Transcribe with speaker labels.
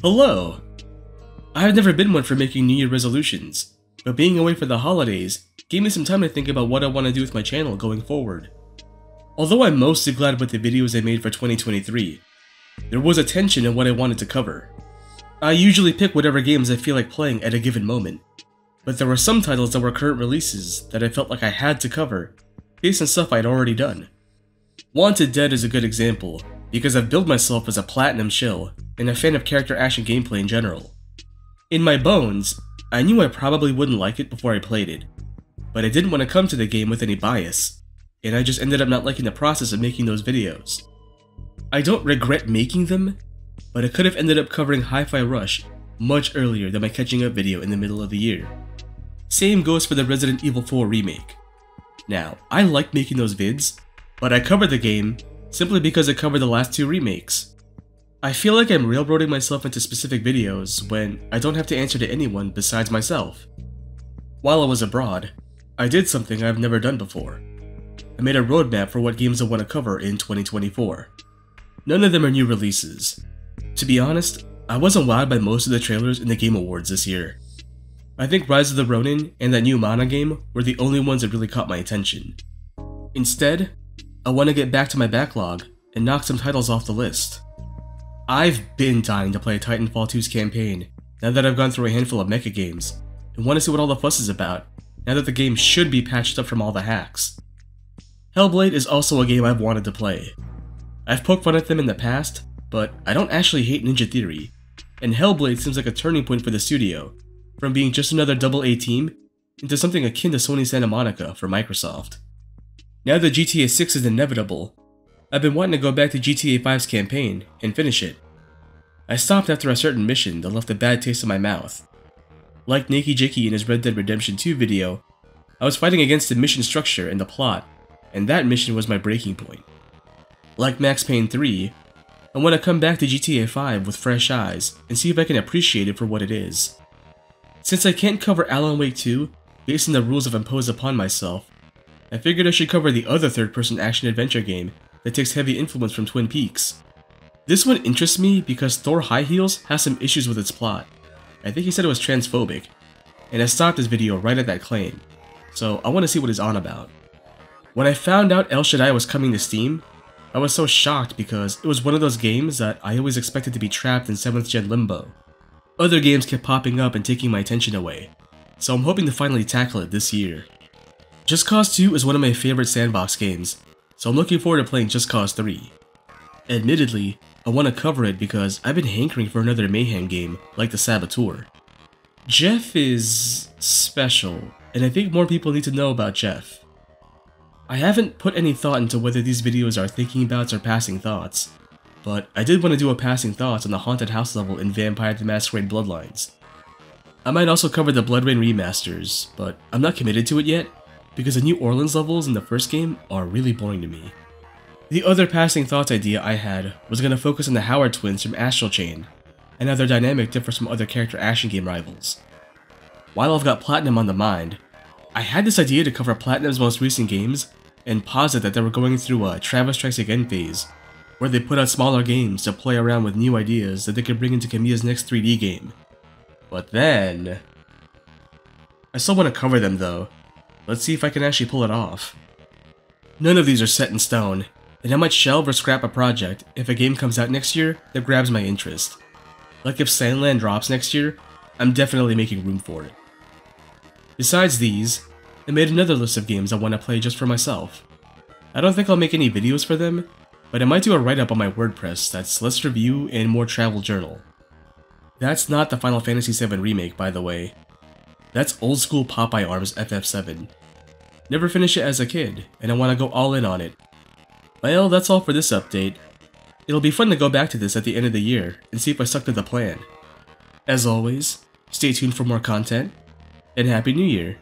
Speaker 1: Hello! I've never been one for making New Year resolutions, but being away for the holidays gave me some time to think about what I want to do with my channel going forward. Although I'm mostly glad with the videos I made for 2023, there was a tension in what I wanted to cover. I usually pick whatever games I feel like playing at a given moment, but there were some titles that were current releases that I felt like I had to cover based on stuff I'd already done. Wanted Dead is a good example, because I've billed myself as a platinum shill and a fan of character action gameplay in general. In my bones, I knew I probably wouldn't like it before I played it, but I didn't want to come to the game with any bias, and I just ended up not liking the process of making those videos. I don't regret making them, but I could have ended up covering Hi-Fi Rush much earlier than my catching up video in the middle of the year. Same goes for the Resident Evil 4 remake. Now, I like making those vids, but I covered the game simply because I covered the last two remakes. I feel like I'm railroading myself into specific videos when I don't have to answer to anyone besides myself. While I was abroad, I did something I've never done before. I made a roadmap for what games I want to cover in 2024. None of them are new releases. To be honest, I wasn't wowed by most of the trailers in the Game Awards this year. I think Rise of the Ronin and that new Mana game were the only ones that really caught my attention. Instead, I want to get back to my backlog and knock some titles off the list. I've been dying to play Titanfall 2's campaign now that I've gone through a handful of mecha games, and want to see what all the fuss is about now that the game should be patched up from all the hacks. Hellblade is also a game I've wanted to play. I've poked fun at them in the past, but I don't actually hate Ninja Theory, and Hellblade seems like a turning point for the studio, from being just another AA team into something akin to Sony Santa Monica for Microsoft. Now that GTA 6 is inevitable, I've been wanting to go back to GTA 5's campaign and finish it. I stopped after a certain mission that left a bad taste in my mouth. Like Nakey Jakey in his Red Dead Redemption 2 video, I was fighting against the mission structure and the plot, and that mission was my breaking point. Like Max Payne 3, I want to come back to GTA 5 with fresh eyes and see if I can appreciate it for what it is. Since I can't cover Alan Wake 2 based on the rules I've imposed upon myself, I figured I should cover the other third-person action-adventure game that takes heavy influence from Twin Peaks. This one interests me because Thor High Heels has some issues with its plot. I think he said it was transphobic, and I stopped this video right at that claim, so I want to see what it's on about. When I found out El Shaddai was coming to Steam, I was so shocked because it was one of those games that I always expected to be trapped in 7th gen limbo. Other games kept popping up and taking my attention away, so I'm hoping to finally tackle it this year. Just Cause 2 is one of my favorite sandbox games, so I'm looking forward to playing Just Cause 3. Admittedly, I want to cover it because I've been hankering for another Mayhem game like the Saboteur. Jeff is special, and I think more people need to know about Jeff. I haven't put any thought into whether these videos are thinking abouts or passing thoughts, but I did want to do a passing thoughts on the haunted house level in Vampire the Masquerade Bloodlines. I might also cover the BloodRayne remasters, but I'm not committed to it yet, because the New Orleans levels in the first game are really boring to me. The other passing thoughts idea I had was going to focus on the Howard twins from Astral Chain, and how their dynamic differs from other character action game rivals. While I've got Platinum on the mind, I had this idea to cover Platinum's most recent games and posit that they were going through a Travis Strikes Again phase, where they put out smaller games to play around with new ideas that they could bring into Kamiya's next 3D game. But then... I still want to cover them though. Let's see if I can actually pull it off. None of these are set in stone, and I might shelve or scrap a project if a game comes out next year that grabs my interest. Like if Sandland drops next year, I'm definitely making room for it. Besides these, I made another list of games I want to play just for myself. I don't think I'll make any videos for them, but I might do a write-up on my WordPress that's less review and more travel journal. That's not the Final Fantasy VII Remake, by the way. That's old school Popeye Arms FF7. Never finished it as a kid, and I want to go all in on it. Well, that's all for this update. It'll be fun to go back to this at the end of the year and see if I stuck to the plan. As always, stay tuned for more content, and Happy New Year!